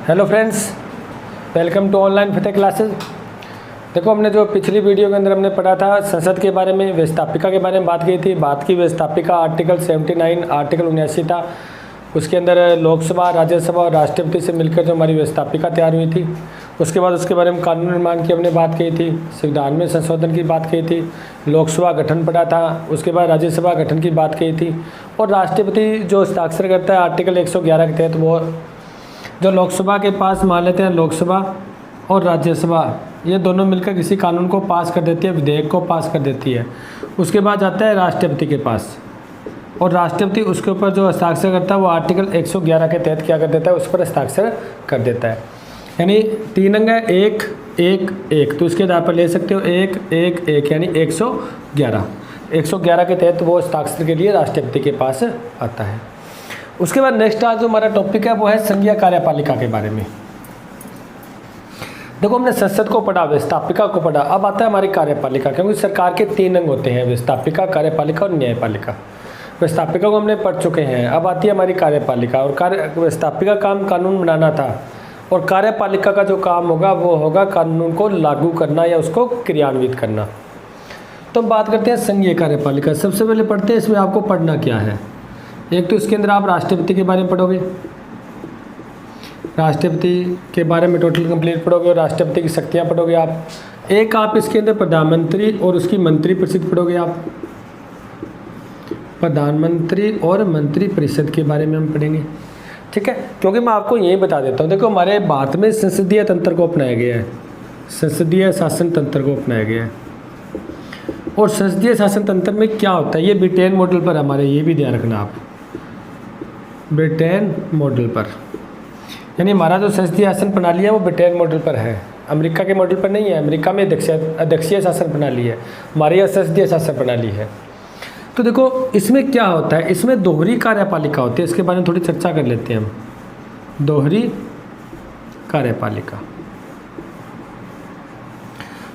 Hello friends, welcome to online Fateh classes. देखो, हमने जो पिछली वीडियो के अंदर हमने पढ़ा था संसद के बारे में, व्यवस्थापिका के बारे में बात की थी। बात की व्यवस्थापिका आर्टिकल 79, आर्टिकल 79 था। उसके अंदर लोकसभा, राज्यसभा और राष्ट्रपति से मिलकर जो हमारी व्यवस्थापिका तैयार हुई थी। उसके बाद उसके बारे में कानून निर्माण की हमने बात की थी, संविधान में संशोधन की बात की थी, लोकसभा गठन पढ़ा था, उसके बाद राज्यसभा गठन की बात की थी। और राष्ट्रपति जो हस्ताक्षर करता है आर्टिकल 111 के तहत, वो जो लोकसभा के पास मान लेते हैं, लोकसभा और राज्यसभा ये दोनों मिलकर किसी कानून को पास कर देती है, विधेयक को पास कर देती है। उसके बाद जाता है राष्ट्रपति के पास, और राष्ट्रपति उसके ऊपर जो हस्ताक्षर करता है वो आर्टिकल 111 के तहत क्या कर देता है, उस पर हस्ताक्षर कर देता है। यानी 3 अंग है, 1 1 1, तो इसके आधार पर ले सकते हो 1 1 1 यानी 111 के तहत वो हस्ताक्षर के लिए राष्ट्रपति के पास आता है। उसके बाद नेक्स्ट आज जो हमारा टॉपिक है वो है संघीय कार्यपालिका के बारे में। देखो, हमने संसद को पढ़ा, व्यवस्थापिका को पढ़ा, अब आता है हमारी कार्यपालिका। क्योंकि सरकार के 3 अंग होते हैं, व्यवस्थापिका, कार्यपालिका और न्यायपालिका। व्यवस्थापिका को हमने पढ़ चुके हैं, अब आती है हमारी कार्यपालिका। और व्यवस्थापिका काम कानून बनाना था, और कार्यपालिका का जो काम होगा वो होगा कानून को लागू करना या उसको क्रियान्वित करना। तो हम बात करते हैं संघीय कार्यपालिका। सबसे पहले पढ़ते हैं इसमें आपको पढ़ना क्या है। एक तो इसके अंदर आप राष्ट्रपति के बारे में पढ़ोगे, राष्ट्रपति के बारे में टोटल कंप्लीट पढ़ोगे, और राष्ट्रपति की शक्तियाँ पढ़ोगे आप। एक आप इसके अंदर प्रधानमंत्री और उसकी मंत्रिपरिषद पढ़ोगे आप, प्रधानमंत्री और मंत्रिपरिषद के बारे में हम पढ़ेंगे, ठीक है। क्योंकि मैं आपको यही बता देता हूँ, देखो हमारे भारत में संसदीय तंत्र को अपनाया गया है, संसदीय शासन तंत्र को अपनाया गया है। और संसदीय शासन तंत्र में क्या होता है, ये ब्रिटेन मॉडल पर हमारे, ये भी ध्यान रखना आप, ब्रिटेन मॉडल पर। यानी हमारा जो संसदीय शासन प्रणाली है वो ब्रिटेन मॉडल पर है, अमेरिका के मॉडल पर नहीं है। अमेरिका में अध्यक्षीय शासन प्रणाली है, हमारी यह संसदीय शासन प्रणाली है। तो देखो इसमें क्या होता है, इसमें दोहरी कार्यपालिका होती है। इसके बारे में थोड़ी चर्चा कर लेते हैं हम। दोहरी कार्यपालिका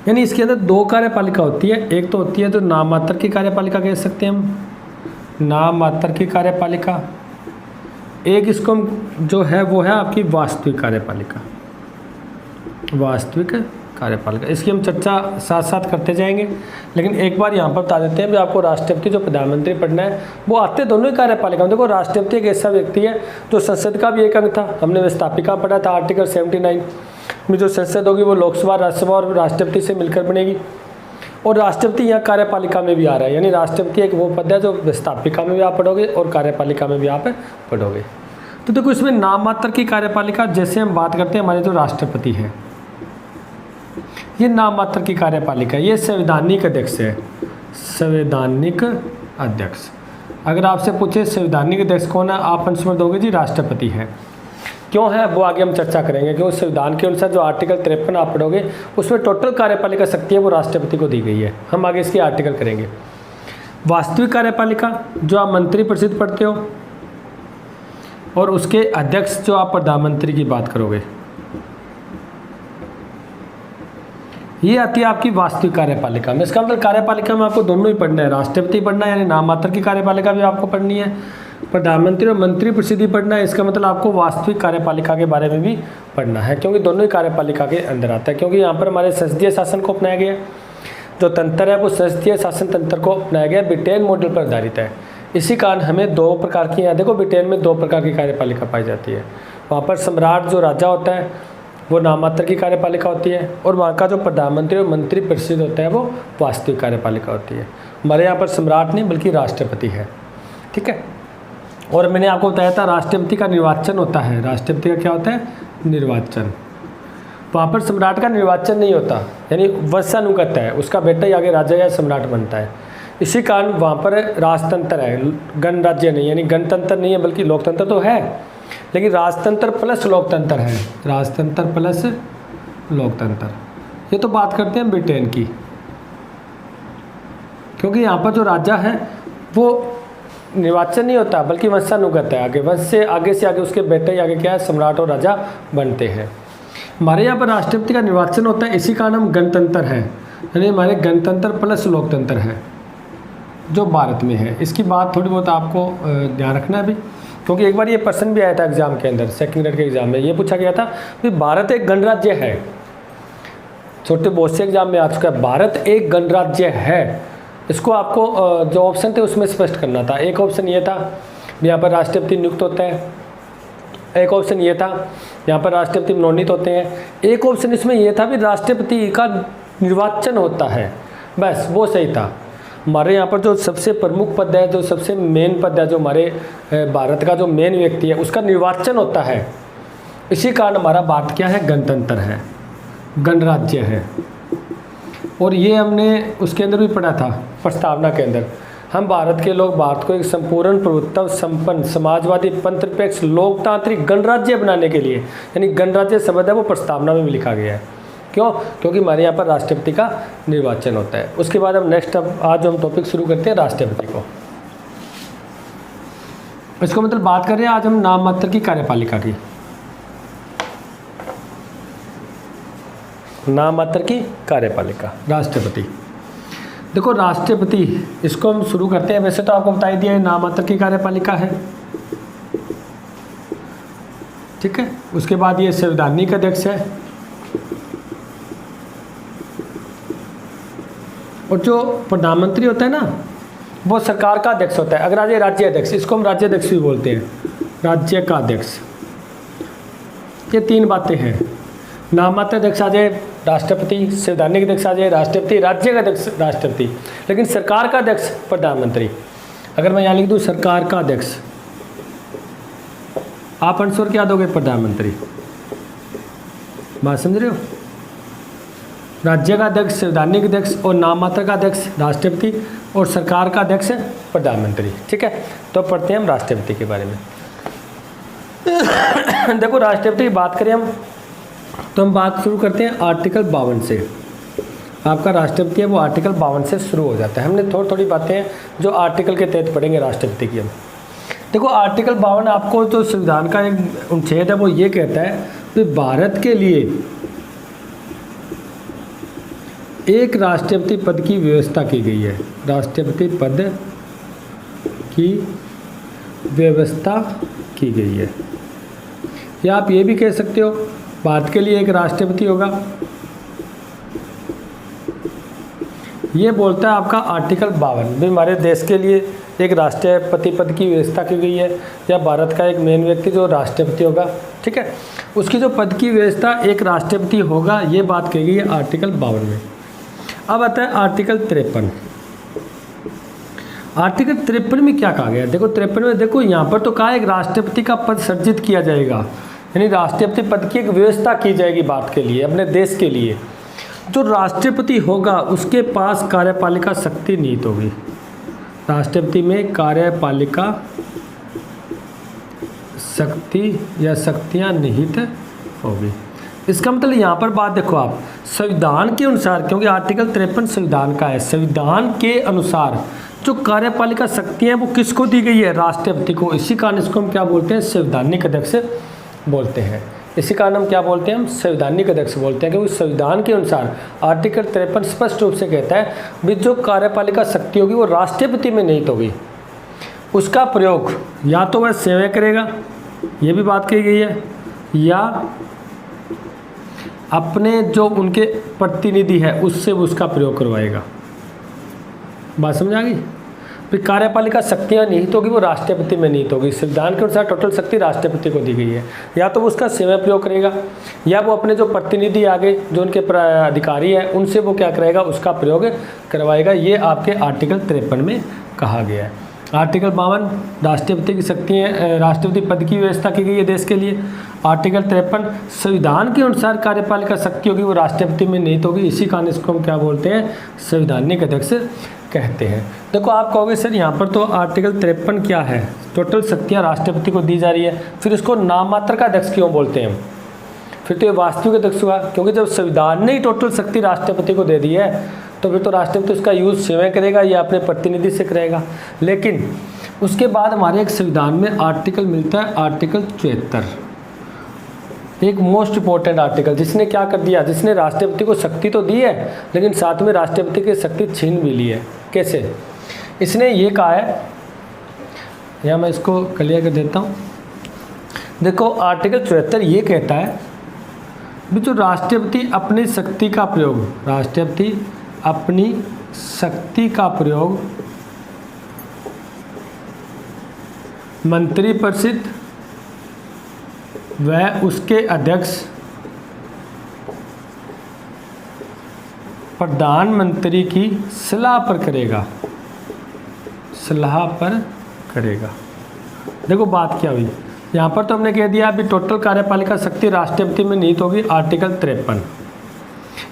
यानी इसके अंदर 2 कार्यपालिका होती है। एक तो होती है जो नाम मात्र की कार्यपालिका कह सकते हैं हम, नाम मात्र की कार्यपालिका। एक इसको जो है वो है आपकी वास्तविक कार्यपालिका, वास्तविक कार्यपालिका। इसकी हम चर्चा साथ साथ करते जाएंगे, लेकिन एक बार यहाँ पर बता देते हैं भी आपको राष्ट्रपति जो प्रधानमंत्री पढ़ना है वो आते दोनों ही कार्यपालिका। देखो, राष्ट्रपति एक ऐसा व्यक्ति है जो संसद का भी एक अंग था। हमने व्यवस्थापिका पढ़ा था आर्टिकल 79 में, जो संसद होगी वो लोकसभा, राज्यसभा और राष्ट्रपति से मिलकर बनेगी। और राष्ट्रपति यहाँ कार्यपालिका में भी आ रहा है, यानी राष्ट्रपति एक वो पद है जो व्यवस्थापिका में भी आप पढ़ोगे और कार्यपालिका में भी आप पढ़ोगे। तो देखो इसमें नाम मात्र की कार्यपालिका, जैसे हम बात करते हैं हमारे जो राष्ट्रपति है, ये नाम मात्र की कार्यपालिका, ये संवैधानिक अध्यक्ष है, संवैधानिक अध्यक्ष। अगर आपसे पूछे संवैधानिक अध्यक्ष कौन है, आप आंसर दोगे जी राष्ट्रपति है। क्यों है वो आगे हम चर्चा करेंगे, क्योंकि संविधान के अनुसार जो आर्टिकल 53 आप पढ़ोगे उसमें टोटल कार्यपालिका शक्ति है वो राष्ट्रपति को दी गई है। हम आगे इसकी आर्टिकल करेंगे। वास्तविक कार्यपालिका जो आप मंत्रिपरिषद पढ़ते हो, और उसके अध्यक्ष जो आप प्रधानमंत्री की बात करोगे, ये आती है आपकी वास्तविक कार्यपालिका में। इसका मतलब कार्यपालिका में आपको दोनों ही पढ़ना है, राष्ट्रपति पढ़ना है यानी नाम मात्र की कार्यपालिका भी आपको पढ़नी है, प्रधानमंत्री और मंत्रिपरिषद भी पढ़ना है। इसका मतलब आपको वास्तविक कार्यपालिका के बारे में भी पढ़ना है, क्योंकि दोनों ही कार्यपालिका के अंदर आता है। क्योंकि यहाँ पर हमारे संसदीय शासन को अपनाया गया, जो तंत्र है वो संसदीय शासन तंत्र को अपनाया गया, ब्रिटेन मॉडल पर आधारित है। इसी कारण हमें 2 प्रकार की, यहाँ देखो ब्रिटेन में 2 प्रकार की कार्यपालिका पाई जाती है। वहाँ पर सम्राट जो राजा होता है वो नाम मात्र की कार्यपालिका होती है, और वहाँ का जो प्रधानमंत्री और मंत्रिपरिषद होता है वो वास्तविक कार्यपालिका होती है। हमारे यहाँ पर सम्राट नहीं बल्कि राष्ट्रपति है, ठीक है। और मैंने आपको बताया था राष्ट्रपति का निर्वाचन होता है। राष्ट्रपति का क्या होता है, निर्वाचन। वहाँ पर सम्राट का निर्वाचन नहीं होता, यानी वंशानुगत है, उसका बेटा ही आगे राजा या सम्राट बनता है। इसी कारण वहाँ पर राजतंत्र है, गणराज्य नहीं, यानी गणतंत्र नहीं है बल्कि लोकतंत्र तो है, लेकिन राजतंत्र प्लस लोकतंत्र है, राजतंत्र प्लस लोकतंत्र। ये तो बात करते हैं ब्रिटेन की, क्योंकि यहाँ पर जो राजा है वो निर्वाचन नहीं होता बल्कि वंशानुगत है, आगे वंश से आगे उसके बेटे ही आगे क्या है, सम्राट और राजा बनते हैं। हमारे यहाँ पर राष्ट्रपति का निर्वाचन होता है, इसी कारण हम गणतंत्र हैं, यानी हमारे गणतंत्र प्लस लोकतंत्र है, जो भारत में है, इसकी बात थोड़ी बहुत आपको ध्यान रखना है अभी, क्योंकि एक बार ये प्रश्न भी आया था एग्जाम के अंदर, सेकंड ग्रेड के एग्जाम में ये पूछा गया था कि भारत एक गणराज्य है। छोटे बहुत से एग्जाम में आ चुका है, भारत एक गणराज्य है। इसको आपको जो ऑप्शन थे उसमें स्पष्ट करना था। एक ऑप्शन ये था यहाँ पर राष्ट्रपति नियुक्त होता है, एक ऑप्शन ये था यहाँ पर राष्ट्रपति मनोनीत होते हैं, एक ऑप्शन इसमें यह था भी राष्ट्रपति का निर्वाचन होता है। बस वो सही था। हमारे यहाँ पर जो सबसे प्रमुख पद है, जो सबसे मेन पद है, जो हमारे भारत का जो मेन व्यक्ति है उसका निर्वाचन होता है। इसी कारण हमारा भारत क्या है, गणतंत्र है, गणराज्य है। और ये हमने उसके अंदर भी पढ़ा था प्रस्तावना के अंदर, हम भारत के लोग भारत को एक संपूर्ण प्रभुत्व संपन्न समाजवादी पंथनिरपेक्ष लोकतांत्रिक गणराज्य बनाने के लिए, यानी गणराज्य शब्द है वो प्रस्तावना में भी लिखा गया है। क्यों? क्योंकि हमारे यहाँ पर राष्ट्रपति का निर्वाचन होता है। उसके बाद हम नेक्स्ट आज हम टॉपिक शुरू करते हैं राष्ट्रपति को। इसको मतलब बात कर रहे हैं आज हम नाम मात्र की कार्यपालिका की, नाम मात्र की कार्यपालिका राष्ट्रपति। देखो राष्ट्रपति, इसको हम शुरू करते हैं। वैसे तो आपको बता ही दिया है नाम मात्र की कार्यपालिका है, ठीक है। उसके बाद ये संवैधानिक अध्यक्ष है, और जो प्रधानमंत्री होता है ना वो सरकार का अध्यक्ष होता है। अगर आज राज्य अध्यक्ष, इसको हम राज्य अध्यक्ष भी बोलते हैं, राज्य का अध्यक्ष। ये तीन बातें हैं, नाम मात्र अध्यक्ष आ जाए राष्ट्रपति, संवैधानिक अध्यक्ष आ जाए राष्ट्रपति, राज्य का अध्यक्ष राष्ट्रपति, लेकिन सरकार का अध्यक्ष प्रधानमंत्री। अगर मैं यहाँ लिख दूँ सरकार का अध्यक्ष, आप आंसर क्या दोगे, प्रधानमंत्री। बात समझ रहे हो? राज्य का अध्यक्ष संवैधानिक अध्यक्ष और नाम मात्र का अध्यक्ष राष्ट्रपति और सरकार का अध्यक्ष प्रधानमंत्री, ठीक है। तो पढ़ते हैं हम राष्ट्रपति के बारे में। देखो राष्ट्रपति की बात करें हम, तो हम बात शुरू करते हैं आर्टिकल 52 से। आपका राष्ट्रपति है वो आर्टिकल 52 से शुरू हो जाता है। हमने थोड़ी बातें हैं जो आर्टिकल के तहत पढ़ेंगे राष्ट्रपति की हम। देखो आर्टिकल 52 आपको जो संविधान का एक अनुच्छेद है वो ये कहता है कि भारत के लिए एक राष्ट्रपति पद की व्यवस्था की गई है, राष्ट्रपति पद की व्यवस्था की गई है। या आप ये भी कह सकते हो भारत के लिए एक राष्ट्रपति होगा, ये बोलता है आपका आर्टिकल 52 भी हमारे देश के लिए एक राष्ट्रपति पद की व्यवस्था की गई है, या भारत का एक मेन व्यक्ति जो राष्ट्रपति होगा, ठीक है, उसकी जो पद की व्यवस्था एक राष्ट्रपति होगा, ये बात कही गई है आर्टिकल 52 में। अब आता है आर्टिकल 53। आर्टिकल 53 में क्या कहा गया? देखो 53 में देखो यहाँ पर तो कहा एक राष्ट्रपति का पद सृजित किया जाएगा, यानी राष्ट्रपति पद की एक व्यवस्था की जाएगी भारत के लिए, अपने देश के लिए। जो राष्ट्रपति होगा उसके पास कार्यपालिका शक्ति निहित होगी, राष्ट्रपति में कार्यपालिका शक्ति या शक्तियाँ निहित होगी। इसका मतलब यहाँ पर बात देखो आप, संविधान के अनुसार, क्योंकि आर्टिकल 53 संविधान का है, संविधान के अनुसार जो कार्यपालिका शक्तियाँ वो किसको दी गई है? राष्ट्रपति को। इसी कारण इसको हम क्या बोलते हैं? संवैधानिक अध्यक्ष बोलते हैं। इसी कारण हम क्या बोलते हैं? हम संवैधानिक अध्यक्ष बोलते हैं, क्योंकि संविधान के अनुसार आर्टिकल 53 स्पष्ट रूप से कहता है भी जो कार्यपालिका शक्ति होगी वो राष्ट्रपति में निहित होगी। उसका प्रयोग या तो वह सेवा करेगा, ये भी बात कही गई है, या अपने जो उनके प्रतिनिधि है उससे वो उसका प्रयोग करवाएगा। बात समझ आ गई? फिर कार्यपालिका शक्तियाँ निहित होगी वो राष्ट्रपति में निहित होगी। संविधान के अनुसार टोटल शक्ति राष्ट्रपति को दी गई है, या तो वो उसका सेवा प्रयोग करेगा, या वो अपने जो प्रतिनिधि आगे जो उनके अधिकारी हैं उनसे वो क्या करेगा? उसका प्रयोग करवाएगा। ये आपके आर्टिकल 53 में कहा गया है। आर्टिकल 52 राष्ट्रपति की शक्तियाँ, राष्ट्रपति पद की व्यवस्था की गई है देश के लिए। आर्टिकल 53 संविधान के अनुसार कार्यपालिका शक्ति होगी वो राष्ट्रपति में निहित होगी। इसी कारण इसको हम क्या बोलते हैं? संवैधानिक अध्यक्ष कहते हैं। देखो आप कहोगे सर यहाँ पर तो आर्टिकल 53 क्या है? टोटल शक्तियाँ राष्ट्रपति को दी जा रही है, फिर इसको नाम मात्र का अध्यक्ष क्यों बोलते हैं? फिर तो ये वास्तविक अध्यक्ष हुआ, क्योंकि जब संविधान ने ही टोटल शक्ति राष्ट्रपति को दे दी है तो फिर तो राष्ट्रपति उसका यूज़ स्वयं करेगा या अपने प्रतिनिधि से करेगा। लेकिन उसके बाद हमारे एक संविधान में आर्टिकल मिलता है, आर्टिकल 74, एक मोस्ट इम्पोर्टेंट आर्टिकल, जिसने क्या कर दिया? जिसने राष्ट्रपति को शक्ति तो दी है लेकिन साथ में राष्ट्रपति की शक्ति छीन भी ली है। कैसे? इसने ये कहा है, या मैं इसको क्लियर कर देता हूँ। देखो आर्टिकल 74 ये कहता है भी जो राष्ट्रपति अपनी शक्ति का प्रयोग, राष्ट्रपति अपनी शक्ति का प्रयोग मंत्रिपरिषद व उसके अध्यक्ष प्रधानमंत्री की सलाह पर करेगा, सलाह पर करेगा। देखो बात क्या हुई यहाँ पर, तो हमने कह दिया अभी टोटल कार्यपालिका शक्ति राष्ट्रपति में निहित होगी आर्टिकल 53,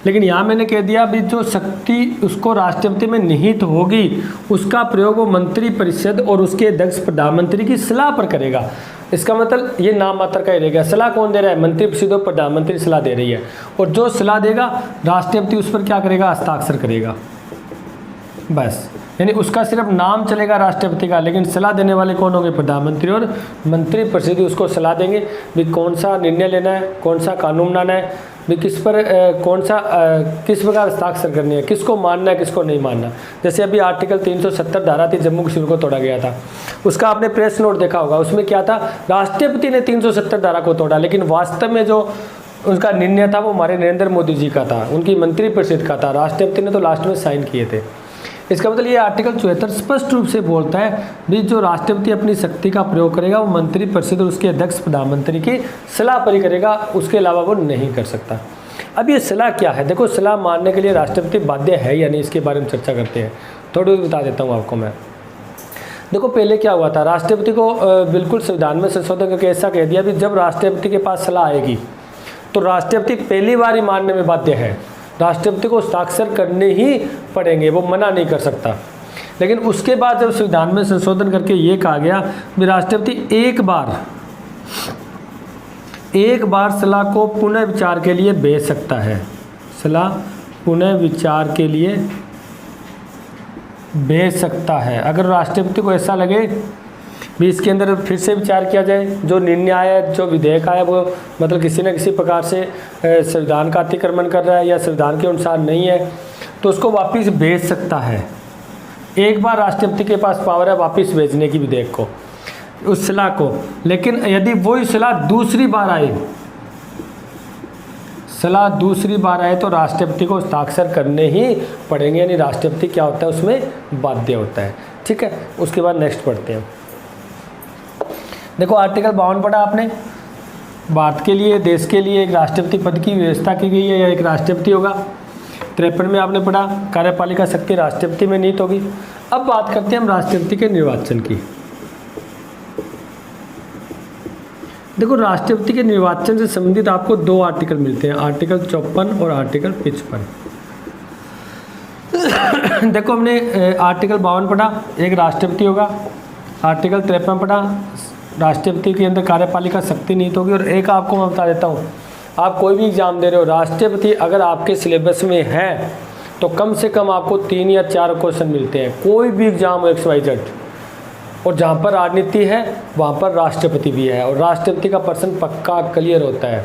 लेकिन यहाँ मैंने कह दिया अभी जो शक्ति उसको राष्ट्रपति में निहित होगी उसका प्रयोग वो मंत्रिपरिषद और उसके अध्यक्ष प्रधानमंत्री की सलाह पर करेगा। इसका मतलब ये नाम मात्र का ही रहेगा। सलाह कौन दे रहा है? मंत्रिपरिषद और प्रधानमंत्री सलाह दे रही है, और जो सलाह देगा राष्ट्रपति उस पर क्या करेगा? हस्ताक्षर करेगा, बस। यानी उसका सिर्फ नाम चलेगा राष्ट्रपति का, लेकिन सलाह देने वाले कौन होंगे? प्रधानमंत्री और मंत्रिपरिषद उसको सलाह देंगे भी कौन सा निर्णय लेना है, कौन सा कानून बनाना है, भी किस पर किस प्रकार हस्ताक्षर करनी है, किसको मानना है, किसको नहीं मानना। जैसे अभी आर्टिकल 370 धारा थी, जम्मू कश्मीर को तोड़ा गया था, उसका आपने प्रेस नोट देखा होगा। उसमें क्या था? राष्ट्रपति ने 370 धारा को तोड़ा, लेकिन वास्तव में जो उसका निर्णय था वो हमारे नरेंद्र मोदी जी का था, उनकी मंत्रिपरिषद का था। राष्ट्रपति ने तो लास्ट में साइन किए थे। इसका मतलब ये आर्टिकल 74 स्पष्ट रूप से बोलता है भी जो राष्ट्रपति अपनी शक्ति का प्रयोग करेगा वो मंत्रिपरिषद और उसके अध्यक्ष प्रधानमंत्री की सलाह पर ही करेगा, उसके अलावा वो नहीं कर सकता। अब ये सलाह क्या है? देखो सलाह मानने के लिए राष्ट्रपति बाध्य है या नहीं, इसके बारे में चर्चा करते हैं। थोड़ी बता देता हूँ आपको मैं। देखो पहले क्या हुआ था, राष्ट्रपति को बिल्कुल संविधान में संशोधन करके ऐसा कह दिया भी जब राष्ट्रपति के पास सलाह आएगी तो राष्ट्रपति पहली बार ही मानने में बाध्य है, राष्ट्रपति को हस्ताक्षर करने ही पड़ेंगे, वो मना नहीं कर सकता। लेकिन उसके बाद जब संविधान में संशोधन करके ये कहा गया कि राष्ट्रपति एक बार सलाह को पुनः विचार के लिए भेज सकता है, सलाह पुनः विचार के लिए भेज सकता है। अगर राष्ट्रपति को ऐसा लगे भी इसके अंदर फिर से विचार किया जाए, जो निर्णय आया, जो विधेयक आया वो मतलब किसी न किसी प्रकार से संविधान का अतिक्रमण कर रहा है या संविधान के अनुसार नहीं है, तो उसको वापस भेज सकता है। एक बार राष्ट्रपति के पास पावर है वापस भेजने की विधेयक को, उस सलाह को। लेकिन यदि वही सलाह दूसरी बार आए, सलाह दूसरी बार आए तो राष्ट्रपति को हस्ताक्षर करने ही पड़ेंगे, यानी राष्ट्रपति क्या होता है उसमें बाध्य होता है। ठीक है, उसके बाद नेक्स्ट पढ़ते हैं। देखो आर्टिकल 52 पढ़ा आपने, भारत के लिए, देश के लिए एक राष्ट्रपति पद की व्यवस्था की गई है या एक राष्ट्रपति होगा। 53 में आपने पढ़ा कार्यपालिका शक्ति राष्ट्रपति में निहित होगी। अब बात करते हैं हम राष्ट्रपति के निर्वाचन की। देखो राष्ट्रपति के निर्वाचन से संबंधित आपको 2 आर्टिकल मिलते हैं, आर्टिकल 54 और आर्टिकल 55। देखो हमने आर्टिकल 52 पढ़ा, एक राष्ट्रपति होगा। आर्टिकल 53 पढ़ा, राष्ट्रपति के अंदर कार्यपालिका शक्ति निहित होगी। और एक आपको मैं बता देता हूँ, आप कोई भी एग्जाम दे रहे हो, राष्ट्रपति अगर आपके सिलेबस में है तो कम से कम आपको 3 या 4 क्वेश्चन मिलते हैं, कोई भी एग्जाम हो XYZ। और जहाँ पर राजनीति है वहाँ पर राष्ट्रपति भी है, और राष्ट्रपति का पर्सन पक्का क्लियर होता है,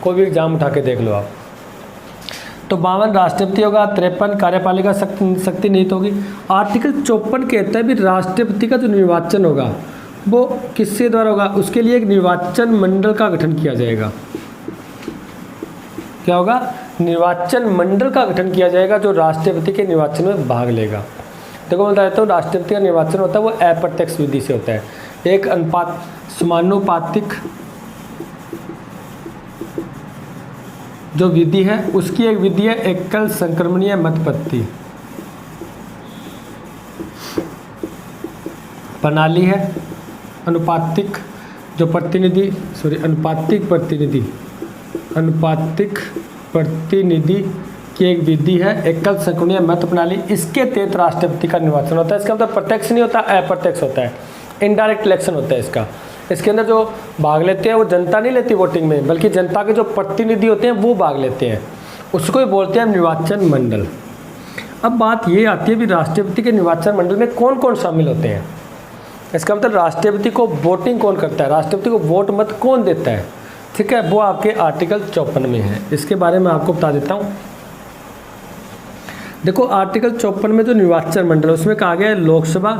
कोई भी एग्जाम उठा के देख लो आप। तो 52 राष्ट्रपति होगा, 53 कार्यपालिका शक्ति निहित होगी। आर्टिकल 54 कहता है भी राष्ट्रपति का जो निर्वाचन होगा वो किसके द्वारा होगा? उसके लिए एक निर्वाचन मंडल का गठन किया जाएगा। क्या होगा? निर्वाचन मंडल का गठन किया जाएगा जो राष्ट्रपति के निर्वाचन में भाग लेगा। देखो मैं बता देता हूँ, राष्ट्रपति का निर्वाचन होता है वो अप्रत्यक्ष विधि से होता है। एक समानुपातिक जो विधि है उसकी एक विधि है एकल संक्रमणीय मतपत्ति प्रणाली है। अनुपातिक प्रतिनिधि की एक विधि है एकल संक्रमणीय मत प्रणाली। इसके तहत राष्ट्रपति का निर्वाचन होता है। इसका मतलब प्रत्यक्ष नहीं होता, अप्रत्यक्ष होता है, इनडायरेक्ट इलेक्शन होता है इसका। इसके अंदर जो भाग लेते हैं वो जनता नहीं लेती वोटिंग में, बल्कि जनता के जो प्रतिनिधि होते हैं वो भाग लेते हैं, उसको ही बोलते हैं निर्वाचन मंडल। अब बात ये आती है भी राष्ट्रपति के निर्वाचन मंडल में कौन कौन शामिल होते हैं। इसका मतलब राष्ट्रपति को वोटिंग कौन करता है, राष्ट्रपति को वोट मत कौन देता है, ठीक है, वो आपके आर्टिकल 54 में है। इसके बारे में आपको बता देता हूँ। देखो आर्टिकल 54 में जो निर्वाचन मंडल उसमें कहा गया है लोकसभा,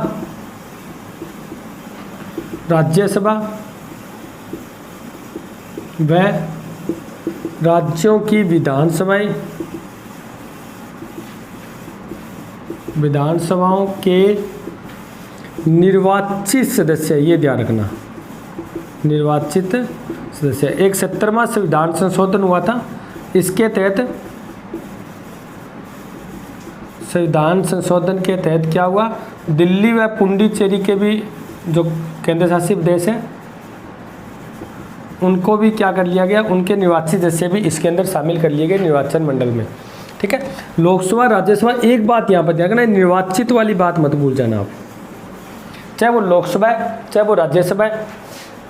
राज्यसभा व राज्यों की विधानसभाओं के निर्वाचित सदस्य, ये ध्यान रखना, निर्वाचित सदस्य। एक 70वां संविधान संशोधन हुआ था, इसके तहत संविधान संशोधन के तहत क्या हुआ, दिल्ली व पुडुचेरी के भी जो केंद्र शासित प्रदेश हैं उनको भी क्या कर लिया गया, उनके निर्वाचित सदस्य भी इसके अंदर शामिल कर लिए गए निर्वाचन मंडल में। ठीक है, लोकसभा राज्यसभा, एक बात यहाँ पर ध्यान रखना, निर्वाचित वाली बात मत भूल जाना आप, चाहे वो लोकसभा है, चाहे वो राज्यसभा है,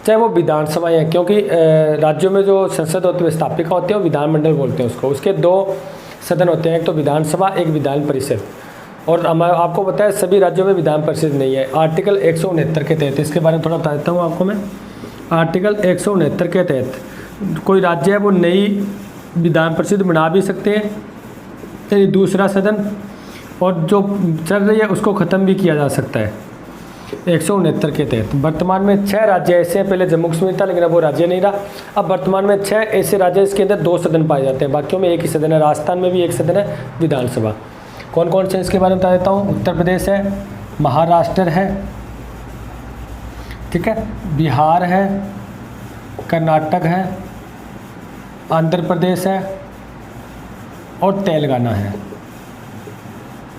चाहे वो विधानसभा है, क्योंकि राज्यों में जो संसद होती है स्थापिका होती है वो विधानमंडल बोलते हैं उसको। उसके 2 सदन होते हैं, एक तो विधानसभा, एक विधान परिषद। और आपको पता है सभी राज्यों में विधान परिषद नहीं है। आर्टिकल 169 के तहत, इसके बारे में थोड़ा बता देता हूँ आपको मैं। आर्टिकल 169 के तहत कोई राज्य है वो नई विधान परिषद बना भी सकते हैं, यानी दूसरा सदन, और जो चल रही है उसको ख़त्म भी किया जा सकता है 169 के तहत। वर्तमान में 6 राज्य ऐसे हैं, पहले जम्मू कश्मीर था लेकिन अब वो राज्य नहीं रहा। अब वर्तमान में 6 ऐसे राज्य, इसके अंदर 2 सदन पाए जाते हैं, बाकियों में एक ही सदन है। राजस्थान में भी एक सदन है विधानसभा। कौन कौन से इसके बारे में बता देता हूँ। उत्तर प्रदेश है, महाराष्ट्र है, ठीक है, बिहार है, कर्नाटक है, आंध्र प्रदेश है और तेलंगाना है।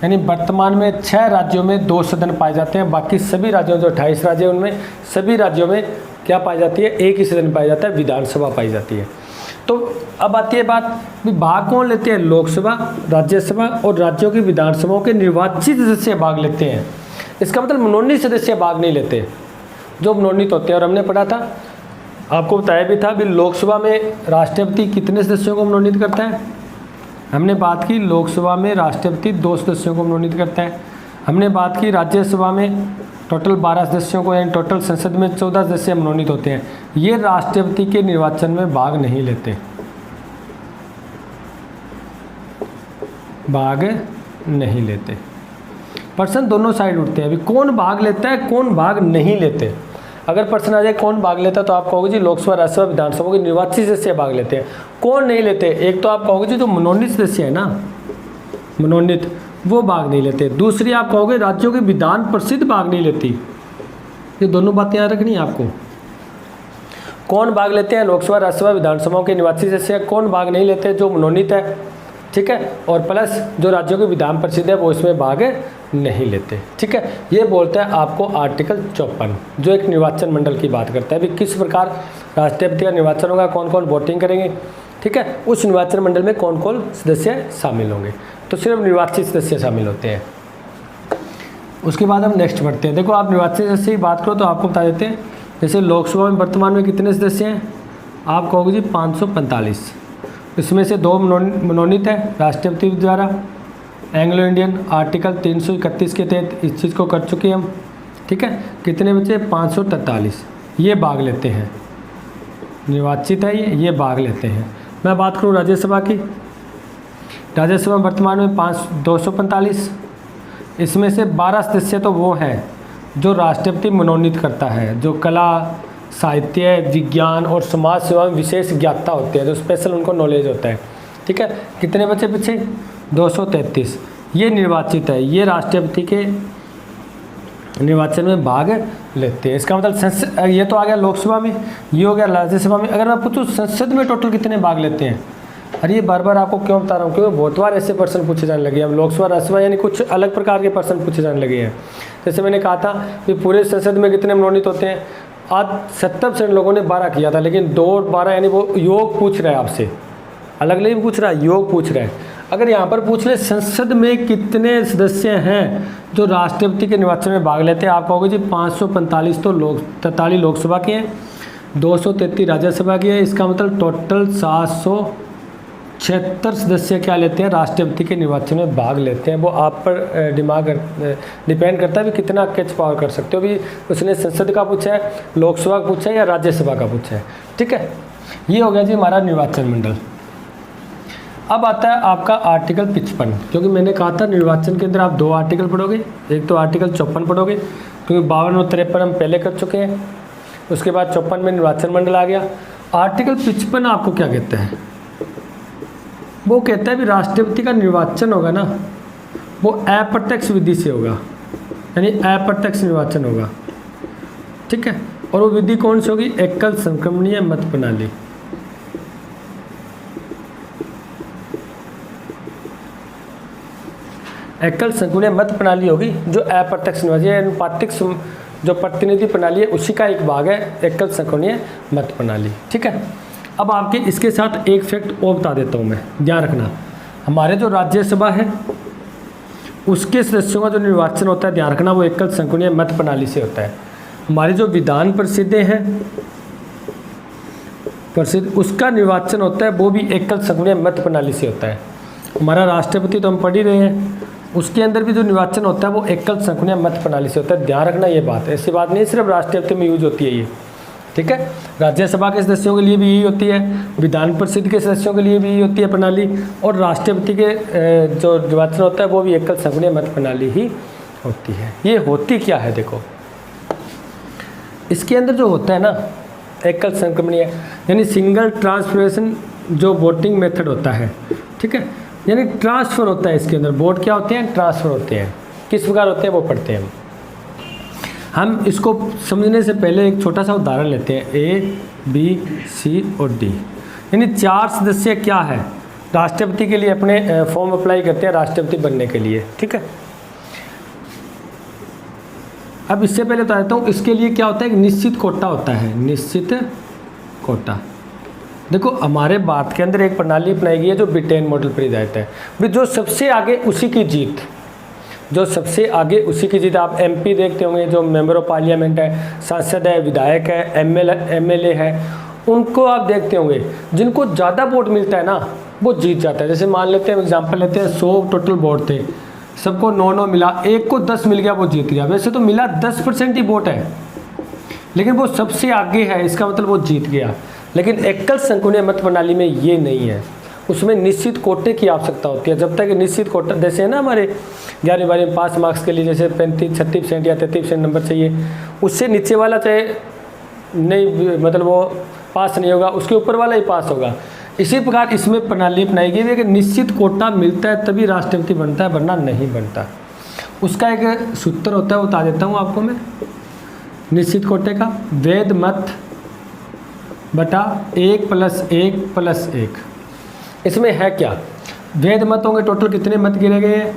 यानी वर्तमान में 6 राज्यों में 2 सदन पाए जाते हैं, बाकी सभी राज्यों जो 28 राज्य हैं उनमें सभी राज्यों में क्या पाई जाती है, एक ही सदन पाया जाता है, विधानसभा पाई जाती है। तो अब आती है बात, भाग कौन लेते हैं, लोकसभा, राज्यसभा और राज्यों की विधानसभाओं के निर्वाचित सदस्य भाग लेते हैं। इसका मतलब मनोनीत सदस्य भाग नहीं लेते, जो मनोनीत होते हैं। और हमने पढ़ा था, आपको बताया भी था, भी लोकसभा में राष्ट्रपति कितने सदस्यों को मनोनीत करता है। हमने बात की लोकसभा में राष्ट्रपति 2 सदस्यों को मनोनीत करता है। हमने बात की राज्यसभा में टोटल 12 सदस्यों को, यानी टोटल संसद में 14 सदस्य मनोनीत होते हैं। ये राष्ट्रपति के निर्वाचन में भाग नहीं लेते, भाग नहीं लेते। प्रश्न दोनों साइड उठते हैं, अभी कौन भाग लेता है, कौन भाग नहीं लेते। अगर प्रश्न आ जाए कौन भाग लेता है तो आप कहोगे जी लोकसभा, राज्यसभा, विधानसभा के निर्वाचित सदस्य भाग लेते हैं। कौन नहीं लेते, एक तो आप कहोगे जी जो मनोनीत सदस्य है ना, मनोनीत, वो भाग नहीं लेते। दूसरी आप कहोगे राज्यों के विधान परिषद भाग नहीं लेती। ये दोनों बातें याद रखनी है आपको। कौन भाग लेते हैं, लोकसभा, राज्यसभा, विधानसभाओं के निर्वाचित सदस्य। कौन भाग नहीं लेते, जो मनोनीत है, ठीक है, और प्लस जो राज्यों के विधान परिषद है वो इसमें भाग नहीं लेते। ठीक है, ये बोलता है आपको आर्टिकल 54, जो एक निर्वाचन मंडल की बात करता है। अभी किस प्रकार राष्ट्रपति का निर्वाचन होगा, कौन कौन वोटिंग करेंगे, ठीक है, उस निर्वाचन मंडल में कौन कौन सदस्य शामिल होंगे। तो सिर्फ निर्वाचित सदस्य शामिल होते हैं। उसके बाद हम नेक्स्ट बढ़ते हैं। देखो आप निर्वाचित सदस्य की बात करो तो आपको बता देते हैं, जैसे लोकसभा में वर्तमान में कितने सदस्य हैं, आप कहोगे जी 545। इसमें से 2 मनोनीत है राष्ट्रपति द्वारा। एंग्लो इंडियन आर्टिकल 331 के तहत इस चीज़ को कर चुके हैं हम, ठीक है। कितने बचे, 543, ये भाग लेते हैं, निर्वाचित है ये भाग लेते हैं। मैं बात करूँ राज्यसभा की, राज्यसभा वर्तमान में 245। इसमें से 12 सदस्य तो वो हैं जो राष्ट्रपति मनोनीत करता है, जो कला, साहित्य, विज्ञान और समाज सेवा में विशेष ज्ञाता होते हैं, जो स्पेशल उनको नॉलेज होता है, ठीक है। कितने बचे पीछे, 233, ये निर्वाचित है, ये राष्ट्रपति के निर्वाचन में भाग लेते हैं। इसका मतलब ये तो आ गया लोकसभा में, ये हो गया राज्यसभा में। अगर मैं पूछूँ संसद में टोटल कितने भाग लेते हैं, अरे ये बार बार आपको क्यों बता रहा हूँ, क्योंकि बहुत बार ऐसे प्रश्न पूछे जाने लगे हैं। अब लोकसभा, राज्यसभा यानी कुछ अलग प्रकार के प्रश्न पूछे जाने लगे हैं। जैसे मैंने कहा था कि पूरे संसद में कितने मनोनीत होते हैं, आज 70% लोगों ने 12 किया था, लेकिन 2 और 12 यानी वो योग पूछ रहा है आपसे, अलग नहीं पूछ रहा, योग पूछ रहा है। अगर यहाँ पर पूछ ले संसद में कितने सदस्य हैं जो राष्ट्रपति के निर्वाचन में भाग लेते हैं, आप कहोगे जी 545 तो 43 लोकसभा के हैं, 233 राज्यसभा के हैं। इसका मतलब टोटल 776 सदस्य क्या लेते हैं, राष्ट्रपति के निर्वाचन में भाग लेते हैं। वो आप पर डिपेंड करता है भी कितना कैच पावर कर सकते हो। भी उसने संसद का पूछा है, लोकसभा का पूछा है या राज्यसभा का पूछा है, ठीक है। ये हो गया जी हमारा निर्वाचन मंडल। अब आता है आपका आर्टिकल 55, क्योंकि मैंने कहा था निर्वाचन के अंदर आप 2 आर्टिकल पढ़ोगे, एक तो आर्टिकल 54 पढ़ोगे, क्योंकि 52 और 53 हम पहले कर चुके हैं, उसके बाद 54 में निर्वाचन मंडल आ गया। आर्टिकल 55 आपको क्या कहता है? वो कहता है भी राष्ट्रपति का निर्वाचन होगा ना, वो अप्रत्यक्ष विधि से होगा, यानी अप्रत्यक्ष निर्वाचन होगा, ठीक है। और वो विधि कौन सी होगी? एकल संक्रमणीय मत प्रणाली। एकल संक्रमणीय मत प्रणाली होगी जो अप्रत्यक्ष निर्वाचन, अनुपातिक जो प्रतिनिधि प्रणाली है उसी का एक भाग है एकल संक्रमणीय मत प्रणाली, ठीक है। अब आपके इसके साथ एक फैक्ट और बता देता हूँ मैं, ध्यान रखना। हमारे जो राज्यसभा है उसके सदस्यों का जो निर्वाचन होता है, ध्यान रखना, वो एकल संक्रमणीय मत प्रणाली से होता है। हमारी जो विधान परिषदें हैं उसका निर्वाचन होता है, वो भी एकल संक्रमणीय मत प्रणाली से होता है। हमारा राष्ट्रपति तो हम पढ़ ही रहे हैं, उसके अंदर भी जो निर्वाचन होता है वो एकल संक्रमणीय मत प्रणाली से होता है। ध्यान रखना ये बात, ऐसी बात नहीं सिर्फ राष्ट्रपति में यूज होती है ये, ठीक है। राज्यसभा के सदस्यों के लिए भी यही होती है, विधान परिषद के सदस्यों के लिए भी यही होती है प्रणाली, और राष्ट्रपति के जो निर्वाचन होता है वो भी एकल संक्रमणीय मत प्रणाली ही होती है। ये होती क्या है देखो, इसके अंदर जो होता है ना एकल संक्रमणीय, यानी सिंगल ट्रांसफरेशन जो वोटिंग मेथड होता है, ठीक है, यानी ट्रांसफ़र होता है इसके अंदर। वोट क्या होते हैं? ट्रांसफ़र होते हैं। किस प्रकार होते हैं वो पढ़ते हैं हम इसको समझने से पहले एक छोटा सा उदाहरण लेते हैं। A, B, C और D, यानी 4 सदस्य क्या है राष्ट्रपति के लिए अपने फॉर्म अप्लाई करते हैं राष्ट्रपति बनने के लिए, ठीक है। अब इससे पहले बता देता हूँ इसके लिए क्या होता है, एक निश्चित कोटा होता है, निश्चित कोटा। देखो हमारे भारत के अंदर एक प्रणाली अपनाई गई है जो ब्रिटेन मॉडल पर आधारित है, भी जो सबसे आगे उसी की जीत, जो सबसे आगे उसी की जीत। आप MP देखते होंगे, जो मेंबर ऑफ पार्लियामेंट है, सांसद है, विधायक है, MLA है, उनको आप देखते होंगे जिनको ज़्यादा वोट मिलता है ना वो जीत जाता है। जैसे मान लेते हैं, एग्जाम्पल लेते हैं, 100 टोटल वोट थे, सबको 9 मिला, एक को 10 मिल गया, वो जीत गया। वैसे तो मिला 10% ही वोट है, लेकिन वो सबसे आगे है, इसका मतलब वो जीत गया। लेकिन एकल संक्रमणीय मत प्रणाली में ये नहीं है, उसमें निश्चित कोटे की आवश्यकता होती है। जब तक निश्चित कोटा, जैसे है ना हमारे 11वीं 12वीं में पास मार्क्स के लिए जैसे 35-36% या 33% नंबर चाहिए, उससे नीचे वाला चाहे नहीं, मतलब वो पास नहीं होगा, उसके ऊपर वाला ही पास होगा। इसी प्रकार इसमें प्रणाली अपनाई गई है कि निश्चित कोटा मिलता है तभी राष्ट्रपति बनता है, वरना नहीं बनता। उसका एक सूत्र होता है, वो बता देता हूँ आपको मैं। निश्चित कोटे का वैध मत बटा 1 + 1 + 1। इसमें है क्या, वैध मत होंगे, टोटल कितने मत गिरे गए हैं?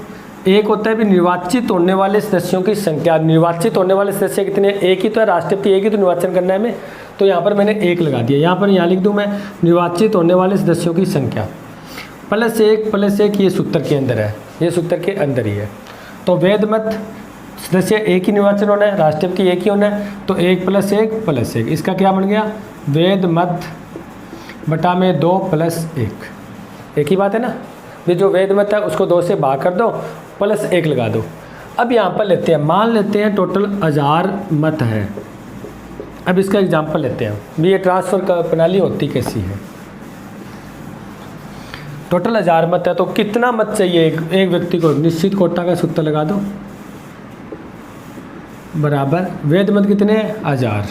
एक होता है भी निर्वाचित होने वाले सदस्यों की संख्या। निर्वाचित होने वाले सदस्य कितने? एक ही तो है, राष्ट्रपति एक ही तो निर्वाचन करना है हमें, तो यहाँ पर मैंने 1 लगा दिया। यहाँ लिख दूँ मैं निर्वाचित होने वाले सदस्यों की संख्या +1 + 1, ये सूत्र के अंदर है, ये सूत्र के अंदर ही है। तो वैध मत सदस्य एक ही निर्वाचन होना है, राष्ट्रपति एक ही होना है, तो 1 + 1 + 1, इसका क्या बन गया? वैध मत बटा में 2 + 1। एक ही बात है ना, ये जो वैध मत है उसको 2 से भाग कर दो, +1 लगा दो। अब यहाँ पर लेते हैं, मान लेते हैं टोटल 1000 मत है। अब इसका एग्जाम्पल लेते हैं, भी ये ट्रांसफ़र का प्रणाली होती कैसी है। टोटल 1000 मत है, तो कितना मत चाहिए एक व्यक्ति को? निश्चित कोटा का सूत्र लगा दो, बराबर वैध मत कितने हैं? 1000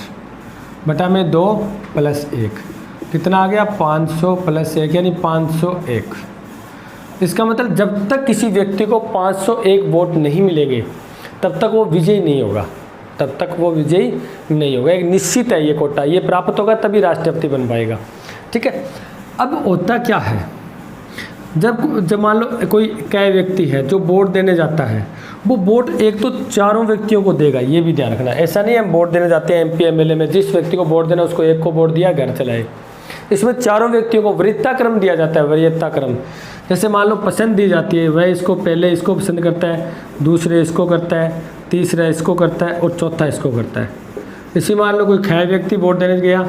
बटा में 2 + 1, कितना आ गया? 500 + 1, यानी 501। इसका मतलब जब तक किसी व्यक्ति को 501 वोट नहीं मिलेंगे तब तक वो विजयी नहीं होगा, तब तक वो विजयी नहीं होगा। एक निश्चित है ये कोटा, ये प्राप्त होगा तभी राष्ट्रपति बन पाएगा, ठीक है। अब होता क्या है, जब मान लो कोई कई व्यक्ति है जो वोट देने जाता है, वो वोट एक तो चारों व्यक्तियों को देगा, ये भी ध्यान रखना। ऐसा नहीं है हम वोट देने जाते हैं MP MLA में, जिस व्यक्ति को वोट देना उसको एक को वोट दिया, घर चलाए। इसमें चारों व्यक्तियों को वरीयता क्रम दिया जाता है, वरीयता क्रम। जैसे मान लो पसंद दी जाती है, वह इसको पहले इसको पसंद करता है, दूसरे इसको करता है, तीसरा इसको करता है और चौथा इसको करता है। इसी मान लो कोई खै व्यक्ति वोट देने गया,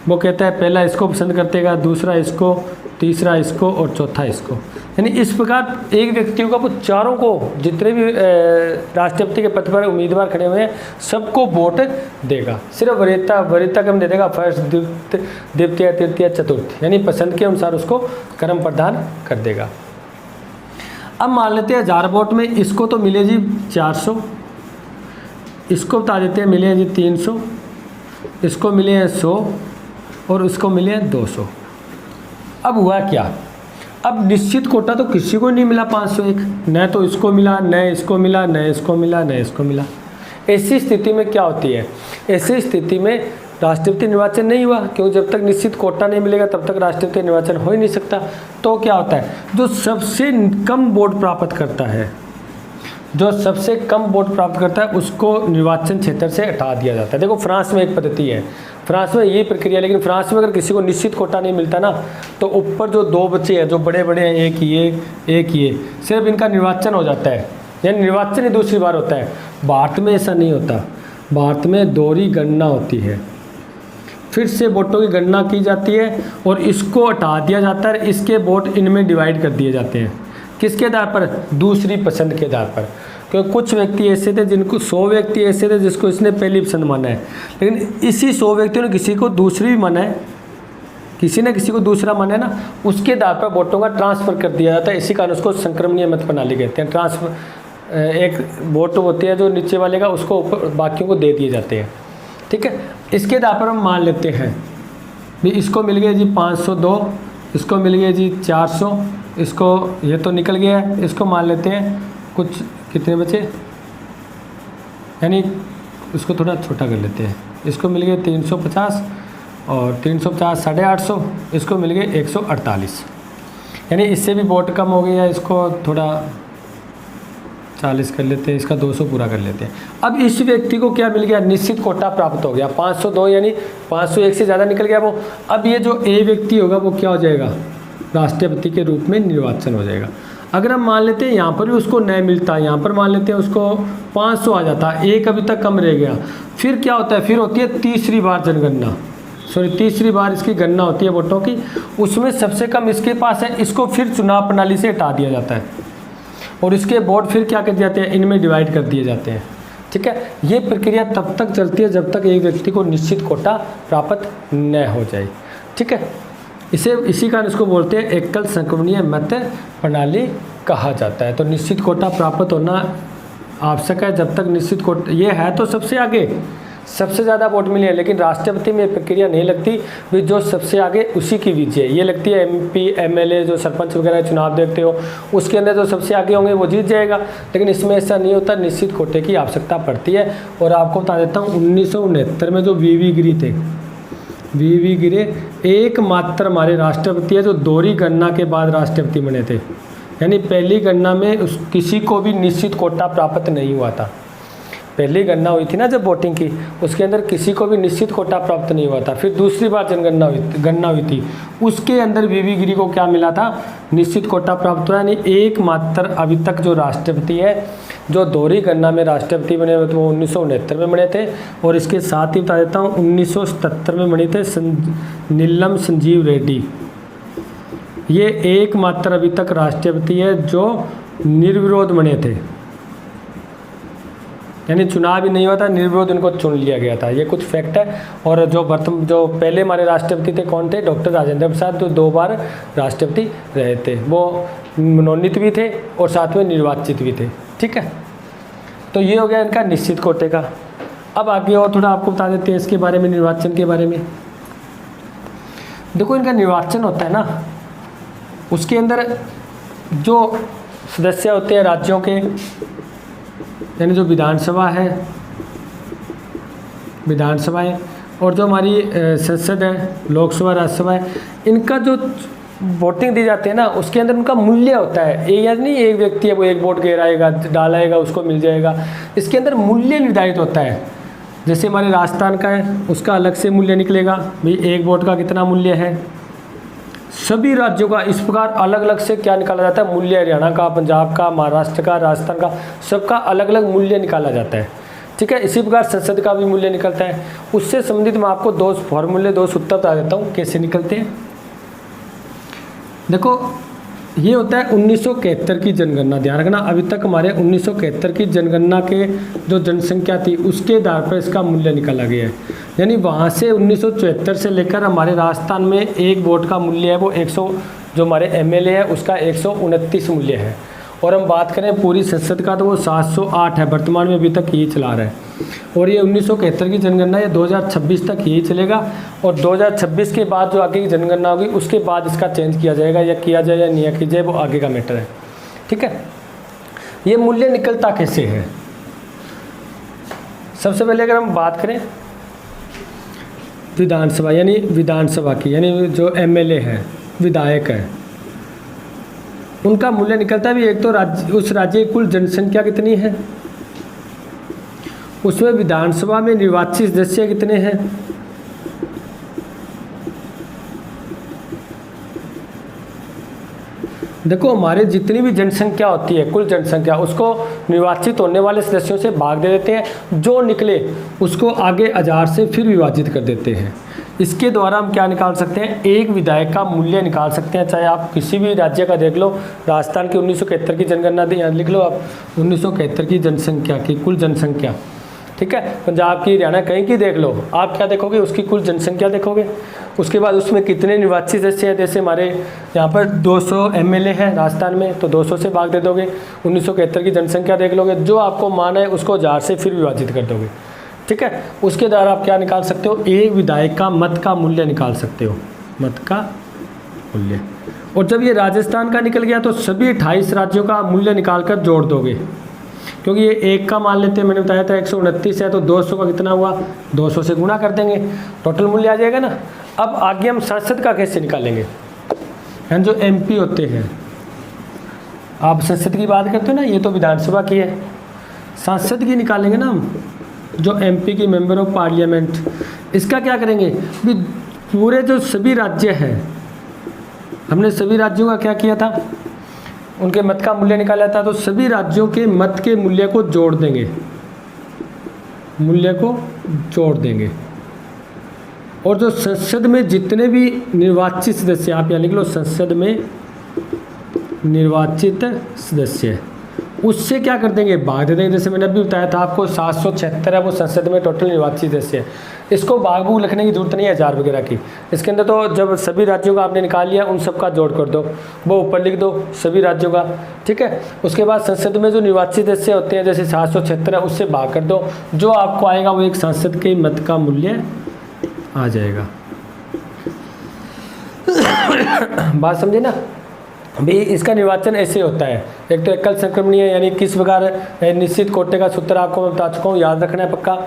वो कहता है पहला इसको पसंद करतेगा, दूसरा इसको, तीसरा इसको और चौथा इसको। यानी इस प्रकार एक व्यक्ति का वो चारों को, जितने भी राष्ट्रपति के पद पर उम्मीदवार खड़े हुए हैं, सबको वोट देगा। सिर्फ वरीयता क्रम दे देगा, फर्स्ट, द्वितीय, तृतीय, चतुर्थ, यानी पसंद के अनुसार उसको क्रम प्रदान कर देगा। अब मान लेते हैं 1000 वोट में इसको तो मिले जी 400, इसको बता देते हैं मिले हैं जी 300, इसको मिले हैं 100 और इसको मिले हैं 200। अब हुआ क्या, अब निश्चित कोटा तो किसी को नहीं मिला 501, न तो इसको मिला, न इसको मिला, न इसको मिला, न इसको मिला। ऐसी स्थिति में क्या होती है, ऐसी स्थिति में राष्ट्रपति निर्वाचन नहीं हुआ, क्योंकि जब तक निश्चित कोटा नहीं मिलेगा तब तक राष्ट्रपति निर्वाचन हो ही नहीं सकता। तो क्या होता है, जो सबसे कम वोट प्राप्त करता है, जो सबसे कम वोट प्राप्त करता है उसको निर्वाचन क्षेत्र से हटा दिया जाता है। देखो फ्रांस में एक पद्धति है, फ्रांस में ये प्रक्रिया है, लेकिन फ्रांस में अगर किसी को निश्चित कोटा नहीं मिलता ना, तो ऊपर जो 2 बच्चे हैं जो बड़े बड़े हैं, एक ये सिर्फ इनका निर्वाचन हो जाता है, यानी निर्वाचन ही दूसरी बार होता है। भारत में ऐसा नहीं होता, भारत में दोहरी गणना होती है, फिर से वोटों की गणना की जाती है और इसको हटा दिया जाता है, इसके वोट इनमें डिवाइड कर दिए जाते हैं। किसके आधार पर, दूसरी पसंद के आधार पर। क्योंकि कुछ व्यक्ति ऐसे थे जिनको 100 व्यक्ति ऐसे थे जिसको इसने पहली पसंद माना है, लेकिन इसी 100 व्यक्तियों ने किसी को दूसरी भी माना है, किसी ने किसी को दूसरा माना है ना, उसके आधार पर वोटों का ट्रांसफ़र कर दिया जाता है। इसी कारण उसको संक्रमणीय मत प्रणाली कहते हैं। ट्रांसफर, एक वोट होती है जो नीचे वाले का, उसको ऊपर बाकियों को दे दिए जाते हैं। ठीक है, इसके आधार पर हम मान लेते हैं भी इसको मिल गया जी 502, इसको मिल गया जी 400, इसको ये तो निकल गया है, इसको मान लेते हैं कुछ कितने बचे, यानी इसको थोड़ा छोटा कर लेते हैं, इसको मिल गए 350 और 350 850, इसको मिल गए 148, यानी इससे भी वोट कम हो गया। इसको थोड़ा 40 कर लेते हैं, इसका 200 पूरा कर लेते हैं। अब इस व्यक्ति को क्या मिल गया, निश्चित कोटा प्राप्त हो गया 502, यानी 501 से ज़्यादा निकल गया वो। अब ये जो ए व्यक्ति होगा वो क्या हो जाएगा, राष्ट्रपति के रूप में निर्वाचन हो जाएगा। अगर हम मान लेते हैं यहाँ पर भी उसको नहीं मिलता, यहाँ पर मान लेते हैं उसको 500 आ जाता, एक अभी तक कम रह गया, फिर क्या होता है, फिर होती है तीसरी बार जनगणना, तीसरी बार इसकी गणना होती है वोटों की, उसमें सबसे कम इसके पास है, इसको फिर चुनाव प्रणाली से हटा दिया जाता है और इसके वोट फिर क्या कर दिए जाते हैं, इनमें डिवाइड कर दिए जाते हैं। ठीक है, ये प्रक्रिया तब तक चलती है जब तक एक व्यक्ति को निश्चित कोटा प्राप्त न हो जाए। ठीक है, इसी कारण इसको बोलते हैं एकल संक्रमणीय मत प्रणाली कहा जाता है। तो निश्चित कोटा प्राप्त होना आवश्यक है। जब तक निश्चित कोटा ये है तो सबसे आगे सबसे ज़्यादा वोट मिले हैं, लेकिन राष्ट्रपति में प्रक्रिया नहीं लगती भी जो सबसे आगे उसी की विजय। ये लगती है MP MLA जो सरपंच वगैरह चुनाव देखते हो, उसके अंदर जो सबसे आगे होंगे वो जीत जाएगा, लेकिन इसमें ऐसा नहीं होता, निश्चित कोटे की आवश्यकता पड़ती है। और आपको बता देता हूँ 1969 में जो VV गिरी थे, VV गिरे एकमात्र हमारे राष्ट्रपति है जो दोहरी गणना के बाद राष्ट्रपति बने थे, यानी पहली गणना में किसी को भी निश्चित कोटा प्राप्त नहीं हुआ था। पहली गणना हुई थी ना जब वोटिंग की, उसके अंदर किसी को भी निश्चित कोटा प्राप्त नहीं हुआ था। फिर दूसरी बार गणना हुई थी, उसके अंदर VV गिरी को क्या मिला था, निश्चित कोटा प्राप्त हुआ। यानी एकमात्र अभी तक जो राष्ट्रपति है जो दोहरी गणना में राष्ट्रपति बने हुए थे वो 1969 में बने थे। और इसके साथ ही बता देता हूँ 1977 में बने थे नीलम संजीव रेड्डी। ये एकमात्र अभी तक राष्ट्रपति है जो निर्विरोध बने थे, यानी चुनाव ही नहीं हुआ था, निर्विरोध इनको चुन लिया गया था। ये कुछ फैक्ट है। और जो पहले हमारे राष्ट्रपति थे कौन थे, डॉक्टर राजेंद्र प्रसाद, जो 2 बार राष्ट्रपति रहे थे, वो मनोनीत भी थे और साथ में निर्वाचित भी थे। ठीक है, तो ये हो गया इनका निश्चित कोटे का। अब आगे और थोड़ा आपको बता देते हैं इसके बारे में, निर्वाचन के बारे में। देखो इनका निर्वाचन होता है ना, उसके अंदर जो सदस्य होते हैं राज्यों के, यानी जो विधानसभा है, विधानसभाएं, और जो हमारी संसद है, लोकसभा राज्यसभा है, इनका जो वोटिंग दी जाती है ना, उसके अंदर उनका मूल्य होता है। ये यानी एक व्यक्ति है वो एक वोट गिराएगा डालेगा उसको मिल जाएगा, इसके अंदर मूल्य निर्धारित होता है। जैसे हमारे राजस्थान का है उसका अलग से मूल्य निकलेगा, भाई एक वोट का कितना मूल्य है। सभी राज्यों का इस प्रकार अलग अलग से क्या निकाला जाता है, मूल्य। हरियाणा का, पंजाब का, महाराष्ट्र का, राजस्थान का, सबका अलग अलग मूल्य निकाला जाता है। ठीक है, इसी प्रकार संसद का भी मूल्य निकलता है। उससे संबंधित मैं आपको 2 फॉर्मूले 2 सूत्र बता देता हूँ कैसे निकलते हैं। देखो ये होता है 1971 की जनगणना, ध्यान रखना। अभी तक हमारे 1971 की जनगणना के जो जनसंख्या थी उसके आधार पर इसका मूल्य निकाला गया है। यानी वहाँ से 1974 से लेकर हमारे राजस्थान में एक वोट का मूल्य है वो 100, जो हमारे एमएलए है उसका 129 मूल्य है। और हम बात करें पूरी संसद का तो वो 708 है, वर्तमान में अभी तक यही चला रहा है। और ये 1971 की जनगणना ये 2026 तक यही चलेगा। और 2026 के बाद जो आगे की जनगणना होगी उसके बाद इसका चेंज किया जाएगा, या किया जाए या नहीं किया जाए वो आगे का मैटर है। ठीक है, ये मूल्य निकलता कैसे है? सबसे पहले अगर हम बात करें विधानसभा, यानी विधानसभा की, यानी जो एमएलए है, विधायक है, उनका मूल्य निकलता है भी। एक तो राज्य, उस राज्य की कुल जनसंख्या कितनी है, उसमें विधानसभा में निर्वाचित सदस्य कितने हैं, देखो हमारे जितनी भी जनसंख्या होती है, कुल जनसंख्या, उसको निर्वाचित होने वाले सदस्यों से भाग दे देते हैं, जो निकले उसको आगे हजार से फिर विभाजित कर देते हैं। इसके द्वारा हम क्या निकाल सकते हैं, एक विधायक का मूल्य निकाल सकते हैं। चाहे आप किसी भी राज्य का देख लो, राजस्थान की 1971 की जनगणना यहाँ लिख लो आप, 1971 की जनसंख्या की कुल जनसंख्या, ठीक है। पंजाब की, हरियाणा, कहीं की देख लो, आप क्या देखोगे, उसकी कुल जनसंख्या देखोगे। उसके बाद उसमें कितने निर्वाचित सदस्य हैं, जैसे हमारे यहाँ पर 200 एमएलए हैं राजस्थान में, तो 200 से भाग दे दोगे, 1971 की जनसंख्या देख लोगे, जो आपको मान है उसको 1000 से फिर विभाजित कर दोगे। ठीक है, उसके द्वारा आप क्या निकाल सकते हो, एक विधायक का मत का मूल्य निकाल सकते हो, मत का मूल्य। और जब ये राजस्थान का निकल गया तो सभी 28 राज्यों का मूल्य निकाल कर जोड़ दोगे, क्योंकि ये एक का मान लेते हैं, मैंने बताया था 129 है, तो 200 का कितना हुआ, 200 से गुणा कर देंगे, टोटल मूल्य आ जाएगा ना। अब आगे हम संसद का कैसे निकालेंगे, हैं जो एमपी होते हैं, आप संसद की बात करते हो ना, ये तो विधानसभा की है, संसद की निकालेंगे ना हम, जो एमपी की मेंबर ऑफ पार्लियामेंट। इसका क्या करेंगे भी, पूरे जो सभी राज्य हैं, हमने सभी राज्यों का क्या किया था, उनके मत का मूल्य निकाला था, तो सभी राज्यों के मत के मूल्य को जोड़ देंगे, मूल्य को जोड़ देंगे। और जो संसद में जितने भी निर्वाचित सदस्य, आप यहाँ लिख लो, संसद में निर्वाचित सदस्य, उससे क्या कर देंगे, भाग दे देंगे। जैसे मैंने अभी बताया था आपको 776 है वो संसद में टोटल निर्वाचित सदस्य है। इसको भाग भूग लिखने की जरूरत नहीं है हजार वगैरह की, इसके अंदर तो जब सभी राज्यों का आपने निकाल लिया उन सबका जोड़ कर दो, वो ऊपर लिख दो सभी राज्यों का। ठीक है, उसके बाद संसद में जो निर्वाचित सदस्य होते हैं जैसे 776 है उससे भाग कर दो, जो आपको आएगा वो एक सांसद के मत का मूल्य आ जाएगा। बात समझे ना भी, इसका निर्वाचन ऐसे होता है, एक तो एकल संक्रमणीय, यानी किस प्रकार निश्चित कोटे का सूत्र आपको मैं बता चुका हूँ, याद रखना है पक्का।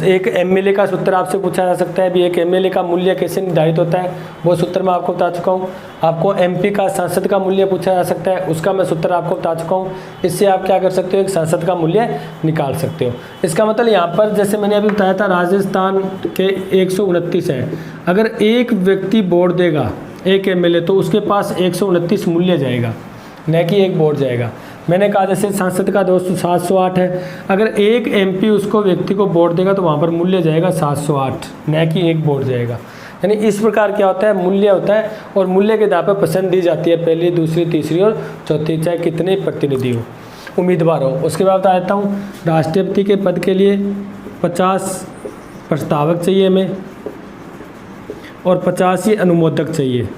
एक एमएलए का सूत्र आपसे पूछा जा सकता है भी, एक एमएलए का मूल्य कैसे निर्धारित होता है, वो सूत्र मैं आपको बता चुका हूँ। आपको एमपी का, सांसद का मूल्य पूछा जा सकता है, उसका मैं सूत्र आपको बता चुका हूँ। इससे आप क्या कर सकते हो, एक सांसद का मूल्य निकाल सकते हो। इसका मतलब यहाँ पर जैसे मैंने अभी बताया था, राजस्थान के 129 है, अगर एक व्यक्ति वोट देगा, एक एमएलए, तो उसके पास 129 मूल्य जाएगा, न कि एक वोट जाएगा। मैंने कहा जैसे सांसद का 708 है, अगर एक एमपी उसको व्यक्ति को वोट देगा तो वहाँ पर मूल्य जाएगा 708, न कि एक वोट जाएगा। यानी इस प्रकार क्या होता है, मूल्य होता है, और मूल्य के आधार पर पसंद दी जाती है, पहली, दूसरी, तीसरी और चौथी, चाहे कितने प्रतिनिधि हो, उम्मीदवार हो। उसके बाद बता देता हूँ, राष्ट्रपति के पद के लिए 50 प्रस्तावक चाहिए हमें, और 50 ही अनुमोदक चाहिए।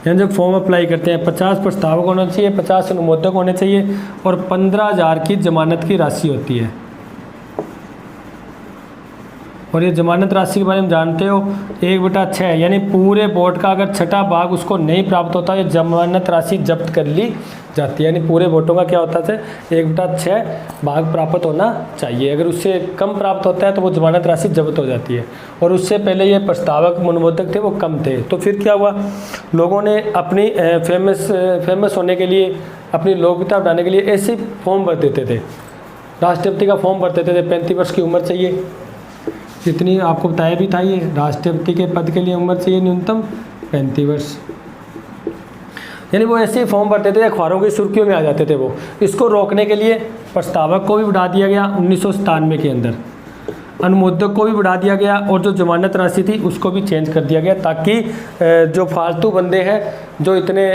यानी जब फॉर्म अप्लाई करते हैं 50 प्रस्तावक होना चाहिए, 50 अनुमोदक होने चाहिए, और 15,000 की जमानत की राशि होती है। और ये जमानत राशि के बारे में जानते हो, 1/6, यानी पूरे वोट का अगर छठा भाग उसको नहीं प्राप्त होता है, जमानत राशि जब्त कर ली जाती है। यानी पूरे वोटों का क्या होता है, 1/6 भाग प्राप्त होना चाहिए। अगर उससे कम प्राप्त होता है तो वो जमानत राशि जब्त हो जाती है। और उससे पहले ये प्रस्तावक अनुमोदक थे वो कम थे, तो फिर क्या हुआ, लोगों ने अपनी फेमस होने के लिए, अपनी लोकप्रियता बढ़ाने के लिए ऐसे फॉर्म भर देते थे, राष्ट्रपति का फॉर्म भर देते थे। 35 वर्ष की उम्र चाहिए, जितनी आपको बताया भी था, ये राष्ट्रपति के पद के लिए उम्र चाहिए न्यूनतम 35 वर्ष। यानी वो ऐसे ही फॉर्म भरते थे, अखबारों की सुर्खियों में आ जाते थे वो। इसको रोकने के लिए प्रस्तावक को भी बढ़ा दिया गया 1997 के अंदर। अनुमोदक को भी बढ़ा दिया गया और जो जमानत राशि थी उसको भी चेंज कर दिया गया, ताकि जो फालतू बंदे हैं जो इतने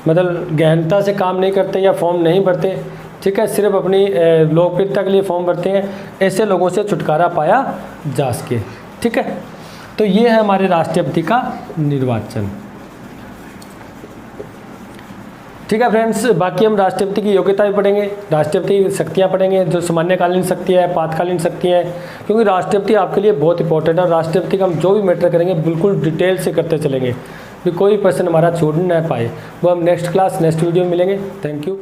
मतलब गहनता से काम नहीं करते या फॉर्म नहीं भरते, ठीक है, सिर्फ अपनी लोकप्रियता के लिए फॉर्म भरते हैं, ऐसे लोगों से छुटकारा पाया जा सके। ठीक है, तो ये है हमारे राष्ट्रपति का निर्वाचन। ठीक है फ्रेंड्स, बाकी हम राष्ट्रपति की योग्यता भी पढ़ेंगे, राष्ट्रपति की शक्तियाँ पढ़ेंगे, जो सामान्यकालीन शक्ति है, आपातकालीन शक्ति है, क्योंकि राष्ट्रपति आपके लिए बहुत इंपॉर्टेंट है। और राष्ट्रपति का हम जो भी मैटर करेंगे बिल्कुल डिटेल से करते चलेंगे, भी कोई पर्सन हमारा छूट ना पाए। वो हम नेक्स्ट क्लास नेक्स्ट वीडियो में मिलेंगे। Thank you.